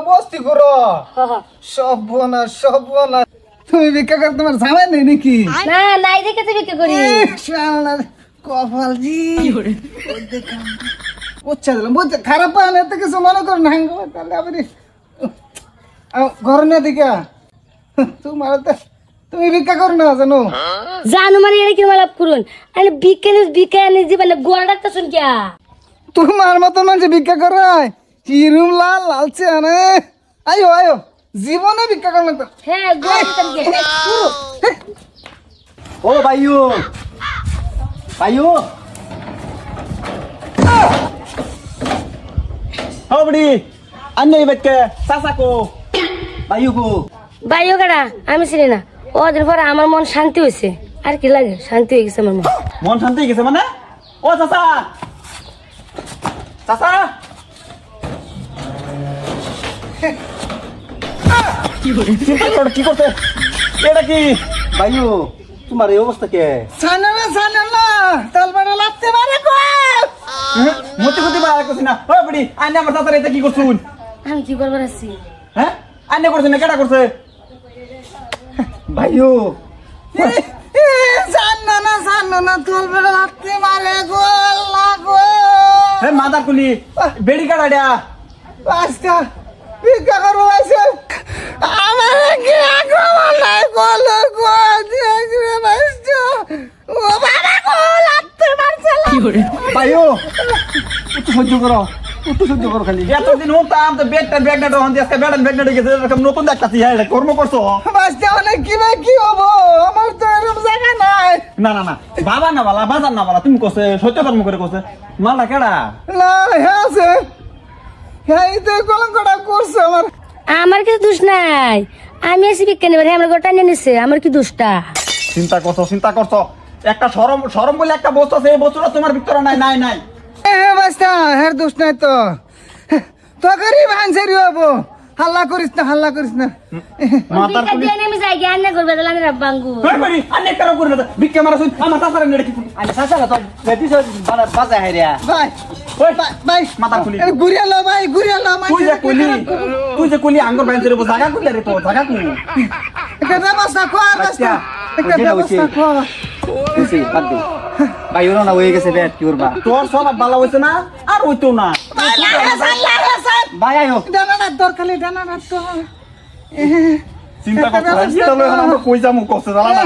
বস্তি করো সব বোনা তুমি ভিক্ষা কর তোমার জামাই নেই নাকি না নাই দেখে তো ভিক্ষা করি কপাল জি বুঝছা দিলাম বুঝছে খারাপ পান এত কিছু মনে করো না তাহলে আবার ঘর নিয়ে দিকা তোমার তুমি ভিক্ষা করো না জানো মানে এটা কি লাভ করুন আরে ভিক্ষা এনে জীবনে গোড়া ডাক্তার শুন কিয়া তোমার মতো মানুষ ভিক্ষা করায় চিরুম লালছে আনে আয়ো জীবনে ভিক্ষা করলে তো হ্যাঁ ও ভাইও বড়ি আন্নে বেটকে চাচাকো ভাইও কাটা আমি চিনি না ওদিন পরে আমার মন শান্তি হয়েছে আর কি লাগে শান্তি হয়ে গেছে আমার মন শান্তি হয়ে গেছে মানে ও চাচা কি করতে এটা কি ভাইও তোমার এই অবস্থা কে জানা না তালবাড়া লাগতে পারে কো মতি বা কইছ না ও বড়ি আন্নে আমার চাচার এটা কি করছুন আমি কি করবার আছি হ্যাঁ আন্নে করছ না কেডা করছে ভাইও জানা না তালবাড়া লাগতে পারে গো লাগো হে মাদার কুলি বেড়ি কাটাডা আজকা ভিক্ষা করো আইছে আমার কি আগমন নাই বলো গো দেখরে বাসছো ও বাবা গো লাগতে পারছে ভাইও একটু সহ্য করো খালি এতদিন হতাম তো ব্যাগটা তখন দিয়ে আজকে ব্যাগটা গেছে এরকম নতুন দেখতাছি হ্যাঁ কর্ম করছো বাসটা অনেক কি হবো আমার তো এরকম জায়গা নাই না বাবা না বালা বাজার না বালা তুমি কইছে সত্য কর্ম করে কইছে মালটা কেডা না হ্যাঁ আছে হ্যাঁ তো কলঙ্কটা করছে আমার কিছু দোষ নাই আমি এসে ভিক্ষা নেবার আমার গোটা নিয়ে নিছে আমার কি দোষটা চিন্তা করছো একটা শরম বলে একটা বস্তু আছে এই বস্তুটা তোমার ভিতরে নাই হ্যাঁ বাসটা হ্যাঁ দোষ নাই তো তোকেরই ভাঙছেরি হবো হাল্লা করিস না মাতার কুলি আমি যাই জ্ঞান না করবে তাহলে আমি রাব্বাঙ্গু ভাই আনে কারো করে না ভিক্ষা মারা শুন আমার চাচার নেড়ে কি আনে চাচারা তো বেটিস বাজা হেরিয়া ভাই মাতার কুলি ঘুরিয়া লো ভাই তুই যে কুলি আঙ্গুর বাইরে বসে জায়গা কুলি রে তো জায়গা কুলি একটা ব্যবস্থা কর একটা ব্যবস্থা কর ভাই ওরা না হয়ে গেছে বেট কি করবা তোর সব ভালো হইছে না আর হইতো না ভাই আয়ো ডানা দর খালি ডানা তো চিন্তা করছ আমরা কই যামু কষ্ট জানা না